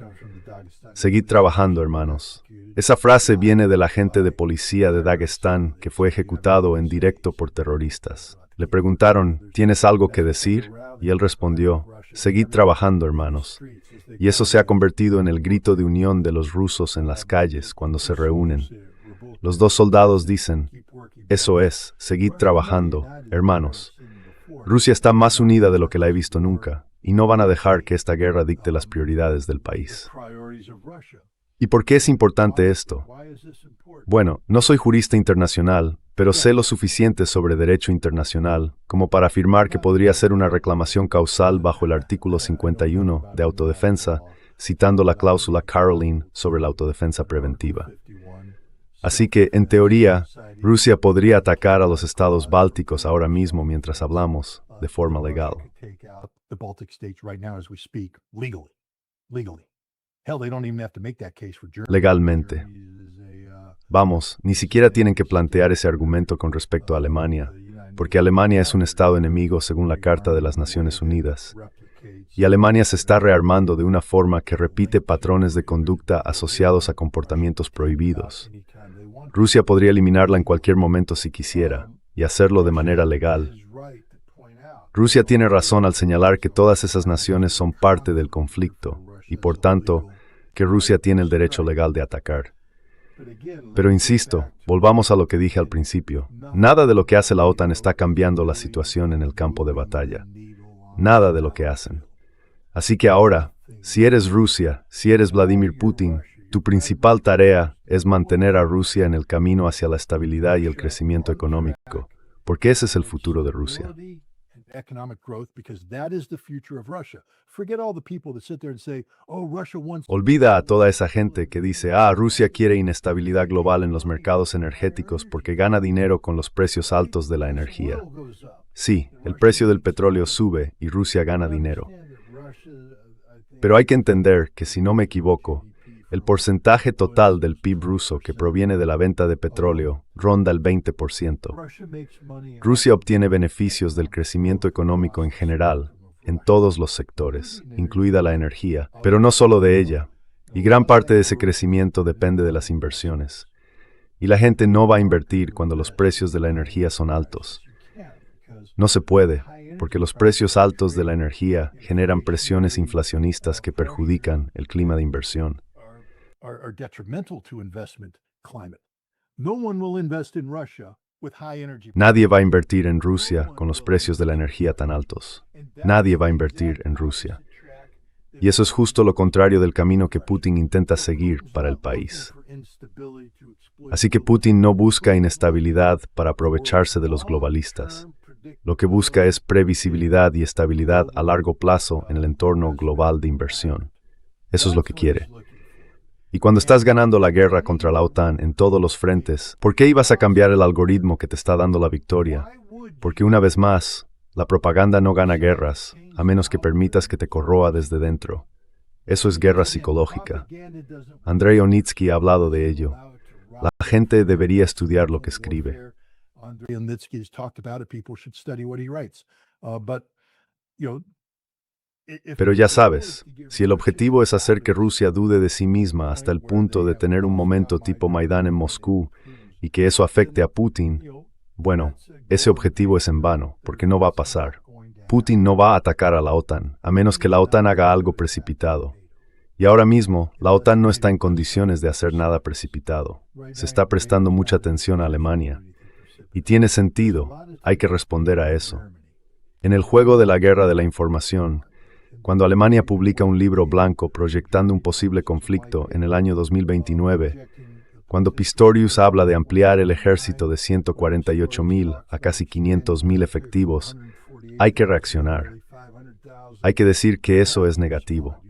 Seguid trabajando, hermanos. Esa frase viene del agente de policía de Dagestán que fue ejecutado en directo por terroristas. Le preguntaron, ¿tienes algo que decir? Y él respondió, seguid trabajando, hermanos. Y eso se ha convertido en el grito de unión de los rusos en las calles cuando se reúnen. Los dos soldados dicen, eso es, seguid trabajando, hermanos. Rusia está más unida de lo que la he visto nunca, y no van a dejar que esta guerra dicte las prioridades del país. ¿Y por qué es importante esto? Bueno, no soy jurista internacional, pero sé lo suficiente sobre derecho internacional como para afirmar que podría ser una reclamación causal bajo el artículo 51 de autodefensa, citando la cláusula Caroline sobre la autodefensa preventiva. Así que, en teoría, Rusia podría atacar a los estados bálticos ahora mismo mientras hablamos, de forma legal. Legalmente. Vamos, ni siquiera tienen que plantear ese argumento con respecto a Alemania, porque Alemania es un estado enemigo según la Carta de las Naciones Unidas. Y Alemania se está rearmando de una forma que repite patrones de conducta asociados a comportamientos prohibidos. Rusia podría eliminarla en cualquier momento si quisiera, y hacerlo de manera legal. Rusia tiene razón al señalar que todas esas naciones son parte del conflicto, y por tanto, que Rusia tiene el derecho legal de atacar. Pero insisto, volvamos a lo que dije al principio. Nada de lo que hace la OTAN está cambiando la situación en el campo de batalla. Nada de lo que hacen. Así que ahora, si eres Rusia, si eres Vladimir Putin, tu principal tarea es mantener a Rusia en el camino hacia la estabilidad y el crecimiento económico, porque ese es el futuro de Rusia. Olvida a toda esa gente que dice, Rusia quiere inestabilidad global en los mercados energéticos porque gana dinero con los precios altos de la energía. Sí, el precio del petróleo sube y Rusia gana dinero. Pero hay que entender que, si no me equivoco, El porcentaje total del PIB ruso que proviene de la venta de petróleo ronda el 20%. Rusia obtiene beneficios del crecimiento económico en general, en todos los sectores, incluida la energía, pero no solo de ella, y gran parte de ese crecimiento depende de las inversiones. Y la gente no va a invertir cuando los precios de la energía son altos. No se puede, porque los precios altos de la energía generan presiones inflacionistas que perjudican el clima de inversión. Are detrimental to investment climate. No one will invest in Russia with high energy. Nadie va a invertir en Rusia con los precios de la energía tan altos. Nadie va a invertir en Rusia. Y eso es justo lo contrario del camino que Putin intenta seguir para el país. Así que Putin no busca inestabilidad para aprovecharse de los globalistas. Lo que busca es previsibilidad y estabilidad a largo plazo en el entorno global de inversión. Eso es lo que quiere. Y cuando estás ganando la guerra contra la OTAN en todos los frentes, ¿por qué ibas a cambiar el algoritmo que te está dando la victoria? Porque una vez más, la propaganda no gana guerras, a menos que permitas que te corroa desde dentro. Eso es guerra psicológica. Andrei Onitsky ha hablado de ello. La gente debería estudiar lo que escribe. Andrei Onitsky has talked about it. People should study what he writes. Pero ya sabes, si el objetivo es hacer que Rusia dude de sí misma hasta el punto de tener un momento tipo Maidán en Moscú y que eso afecte a Putin, bueno, ese objetivo es en vano, porque no va a pasar. Putin no va a atacar a la OTAN, a menos que la OTAN haga algo precipitado. Y ahora mismo, la OTAN no está en condiciones de hacer nada precipitado. Se está prestando mucha atención a Alemania. Y tiene sentido, hay que responder a eso. En el juego de la guerra de la información, cuando Alemania publica un libro blanco proyectando un posible conflicto en el año 2029, cuando Pistorius habla de ampliar el ejército de 148,000 a casi 500,000 efectivos, hay que reaccionar. Hay que decir que eso es negativo.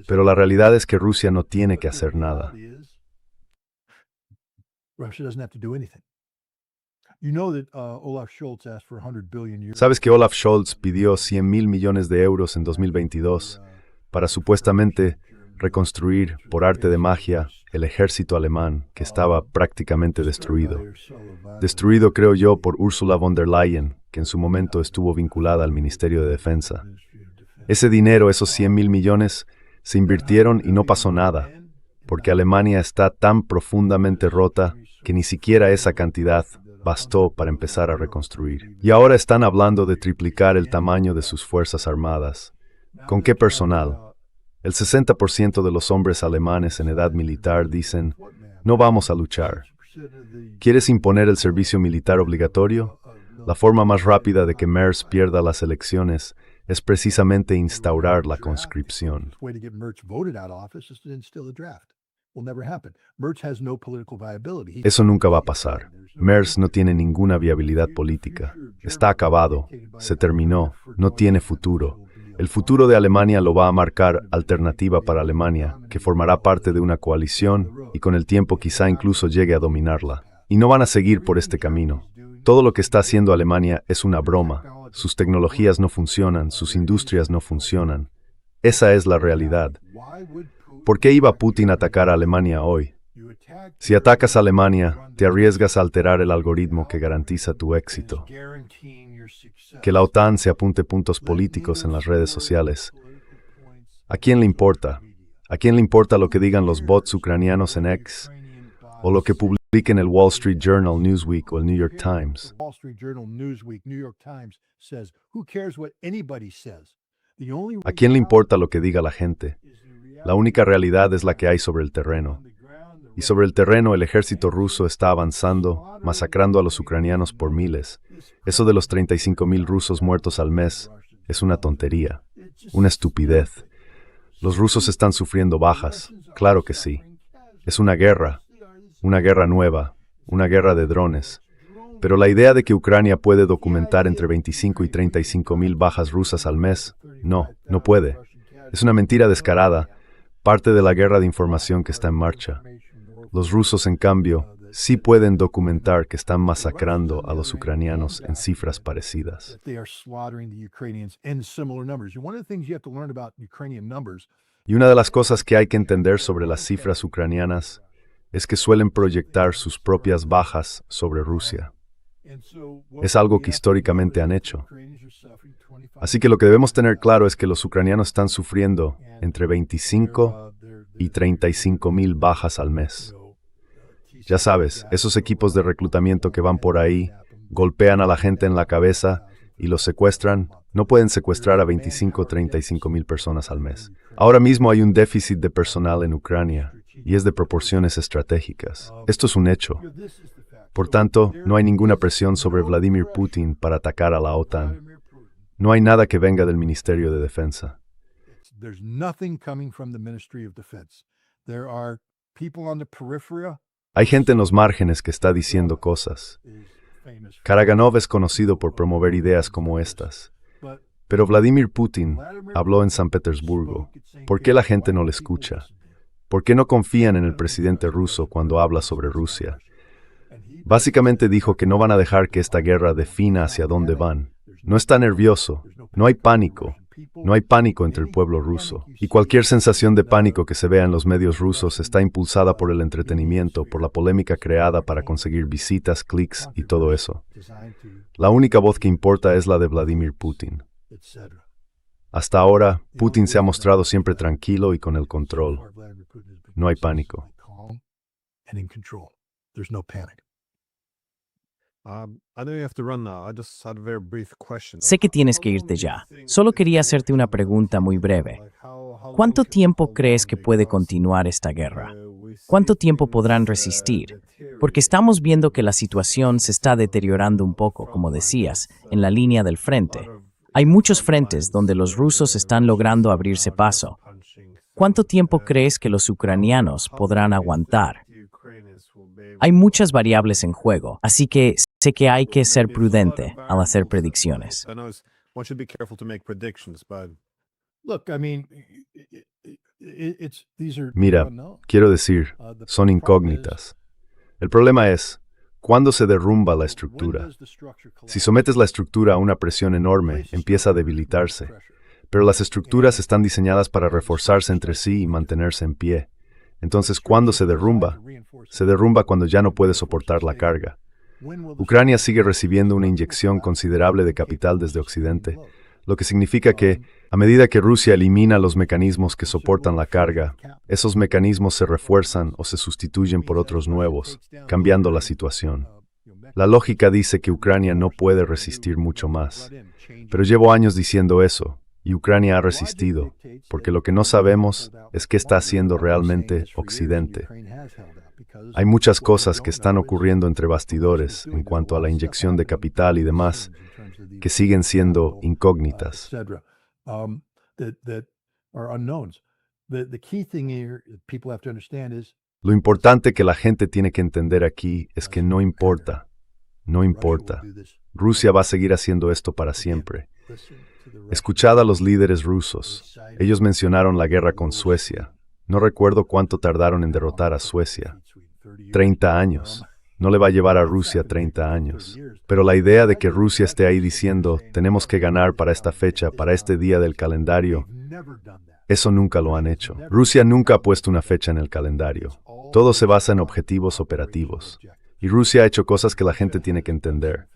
Pero la realidad es que Rusia no tiene que hacer nada. ¿Sabes que Olaf Scholz pidió 100,000 millones de euros en 2022 para supuestamente reconstruir, por arte de magia, el ejército alemán que estaba prácticamente destruido? Destruido, creo yo, por Ursula von der Leyen, que en su momento estuvo vinculada al Ministerio de Defensa. Ese dinero, esos 100,000 millones, se invirtieron y no pasó nada, porque Alemania está tan profundamente rota que ni siquiera esa cantidad bastó para empezar a reconstruir. Y ahora están hablando de triplicar el tamaño de sus fuerzas armadas. ¿Con qué personal? El 60% de los hombres alemanes en edad militar dicen, no vamos a luchar. ¿Quieres imponer el servicio militar obligatorio? La forma más rápida de que Merz pierda las elecciones es precisamente instaurar la conscripción. Eso nunca va a pasar. Merz no tiene ninguna viabilidad política. Está acabado, se terminó, no tiene futuro. El futuro de Alemania lo va a marcar Alternativa para Alemania, que formará parte de una coalición y con el tiempo quizá incluso llegue a dominarla. Y no van a seguir por este camino. Todo lo que está haciendo Alemania es una broma. Sus tecnologías no funcionan, sus industrias no funcionan. Esa es la realidad. ¿Por qué iba Putin a atacar a Alemania hoy? Si atacas a Alemania, te arriesgas a alterar el algoritmo que garantiza tu éxito. Que la OTAN se apunte puntos políticos en las redes sociales. ¿A quién le importa? ¿A quién le importa lo que digan los bots ucranianos en X? ¿O lo que publiquen el Wall Street Journal, Newsweek o el New York Times? ¿A quién le importa lo que diga la gente? La única realidad es la que hay sobre el terreno. Y sobre el terreno el ejército ruso está avanzando, masacrando a los ucranianos por miles. Eso de los 35,000 rusos muertos al mes es una tontería, una estupidez. Los rusos están sufriendo bajas, claro que sí. Es una guerra nueva, una guerra de drones. Pero la idea de que Ucrania puede documentar entre 25 y 35,000 bajas rusas al mes, no puede. Es una mentira descarada, parte de la guerra de información que está en marcha. Los rusos, en cambio, sí pueden documentar que están masacrando a los ucranianos en cifras parecidas. Y una de las cosas que hay que entender sobre las cifras ucranianas es que suelen proyectar sus propias bajas sobre Rusia. Es algo que históricamente han hecho. Así que lo que debemos tener claro es que los ucranianos están sufriendo entre 25 y 35,000 bajas al mes. Ya sabes, esos equipos de reclutamiento que van por ahí, golpean a la gente en la cabeza y los secuestran, no pueden secuestrar a 25 o 35,000 personas al mes. Ahora mismo hay un déficit de personal en Ucrania y es de proporciones estratégicas. Esto es un hecho. Por tanto, no hay ninguna presión sobre Vladimir Putin para atacar a la OTAN. No hay nada que venga del Ministerio de Defensa. There's nothing coming from the Ministry of Defense. There are people on the periphery. Hay gente en los márgenes que está diciendo cosas. Karaganov es conocido por promover ideas como estas. Pero Vladimir Putin habló en San Petersburgo. ¿Por qué la gente no le escucha? ¿Por qué no confían en el presidente ruso cuando habla sobre Rusia? Básicamente dijo que no van a dejar que esta guerra defina hacia dónde van. No está nervioso, no hay pánico. No hay pánico entre el pueblo ruso, y cualquier sensación de pánico que se vea en los medios rusos está impulsada por el entretenimiento, por la polémica creada para conseguir visitas, clics y todo eso. La única voz que importa es la de Vladimir Putin. Hasta ahora, Putin se ha mostrado siempre tranquilo y con el control. No hay pánico. Sé que tienes que irte ya. Solo quería hacerte una pregunta muy breve. ¿Cuánto tiempo crees que puede continuar esta guerra? ¿Cuánto tiempo podrán resistir? Porque estamos viendo que la situación se está deteriorando un poco, como decías, en la línea del frente. Hay muchos frentes donde los rusos están logrando abrirse paso. ¿Cuánto tiempo crees que los ucranianos podrán aguantar? Hay muchas variables en juego, así que sé que hay que ser prudente al hacer predicciones. Mira, quiero decir, son incógnitas. El problema es, ¿cuándo se derrumba la estructura? Si sometes la estructura a una presión enorme, empieza a debilitarse. Pero las estructuras están diseñadas para reforzarse entre sí y mantenerse en pie. Entonces, ¿cuándo se derrumba? Se derrumba cuando ya no puede soportar la carga. Ucrania sigue recibiendo una inyección considerable de capital desde Occidente, lo que significa que, a medida que Rusia elimina los mecanismos que soportan la carga, esos mecanismos se refuerzan o se sustituyen por otros nuevos, cambiando la situación. La lógica dice que Ucrania no puede resistir mucho más, pero llevo años diciendo eso. Y Ucrania ha resistido, porque lo que no sabemos es qué está haciendo realmente Occidente. Hay muchas cosas que están ocurriendo entre bastidores en cuanto a la inyección de capital y demás, que siguen siendo incógnitas. Lo importante que la gente tiene que entender aquí es que no importa. Rusia va a seguir haciendo esto para siempre. Escuchad a los líderes rusos. Ellos mencionaron la guerra con Suecia. No recuerdo cuánto tardaron en derrotar a Suecia. 30 años. No le va a llevar a Rusia 30 años. Pero la idea de que Rusia esté ahí diciendo, tenemos que ganar para esta fecha, para este día del calendario, eso nunca lo han hecho. Rusia nunca ha puesto una fecha en el calendario. Todo se basa en objetivos operativos. Y Rusia ha hecho cosas que la gente tiene que entender.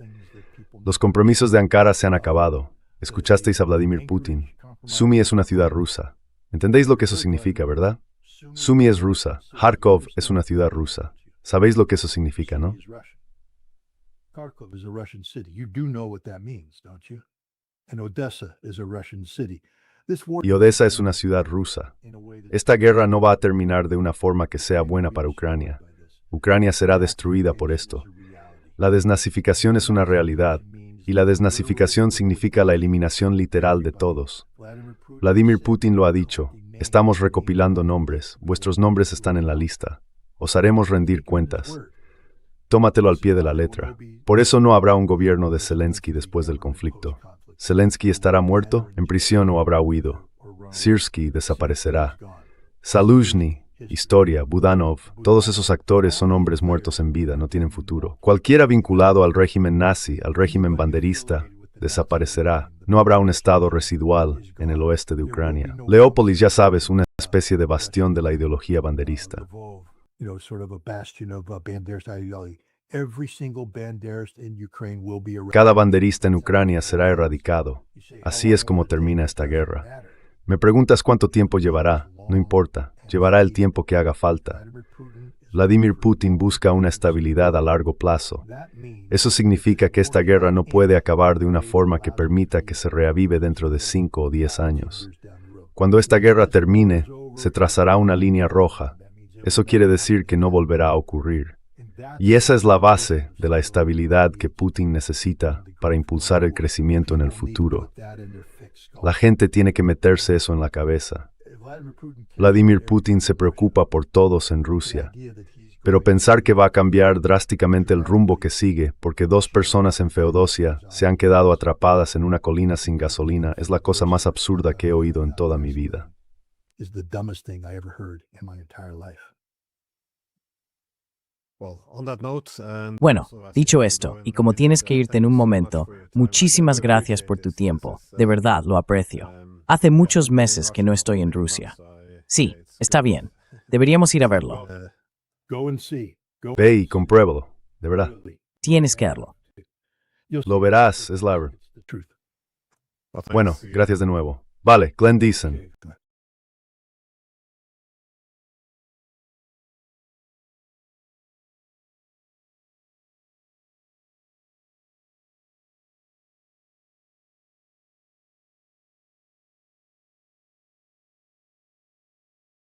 Los compromisos de Ankara se han acabado. Escuchasteis a Vladimir Putin. Sumy es una ciudad rusa. ¿Entendéis lo que eso significa, verdad? Sumy es rusa. Kharkov es una ciudad rusa. ¿Sabéis lo que eso significa, no? Kharkov is a Russian city. You do know what that means, don't you? And Odessa is a Russian city. Y Odessa es una ciudad rusa. Esta guerra no va a terminar de una forma que sea buena para Ucrania. Ucrania será destruida por esto. La desnazificación es una realidad. Y la desnazificación significa la eliminación literal de todos. Vladimir Putin lo ha dicho. Estamos recopilando nombres. Vuestros nombres están en la lista. Os haremos rendir cuentas. Tómatelo al pie de la letra. Por eso no habrá un gobierno de Zelensky después del conflicto. Zelensky estará muerto, en prisión o habrá huido. Syrskyi desaparecerá. Zaluzhny, Historia, Budanov, todos esos actores son hombres muertos en vida, no tienen futuro. Cualquiera vinculado al régimen nazi, al régimen banderista, desaparecerá. No habrá un estado residual en el oeste de Ucrania. Leópolis, ya sabes, una especie de bastión de la ideología banderista. Cada banderista en Ucrania será erradicado. Así es como termina esta guerra. Me preguntas cuánto tiempo llevará. No importa. Llevará el tiempo que haga falta. Vladimir Putin busca una estabilidad a largo plazo. Eso significa que esta guerra no puede acabar de una forma que permita que se reavive dentro de 5 o 10 años. Cuando esta guerra termine, se trazará una línea roja. Eso quiere decir que no volverá a ocurrir. Y esa es la base de la estabilidad que Putin necesita para impulsar el crecimiento en el futuro. La gente tiene que meterse eso en la cabeza. Vladimir Putin se preocupa por todos en Rusia, pero pensar que va a cambiar drásticamente el rumbo que sigue porque 2 personas en Feodosia se han quedado atrapadas en una colina sin gasolina es la cosa más absurda que he oído en toda mi vida. Bueno, dicho esto, y como tienes que irte en un momento, muchísimas gracias por tu tiempo. De verdad, lo aprecio. Hace muchos meses que no estoy en Rusia. Sí, está bien. Deberíamos ir a verlo. Ve y compruébalo, de verdad. Tienes que verlo. Lo verás, es la... Bueno, gracias de nuevo. Vale, Glenn Deason.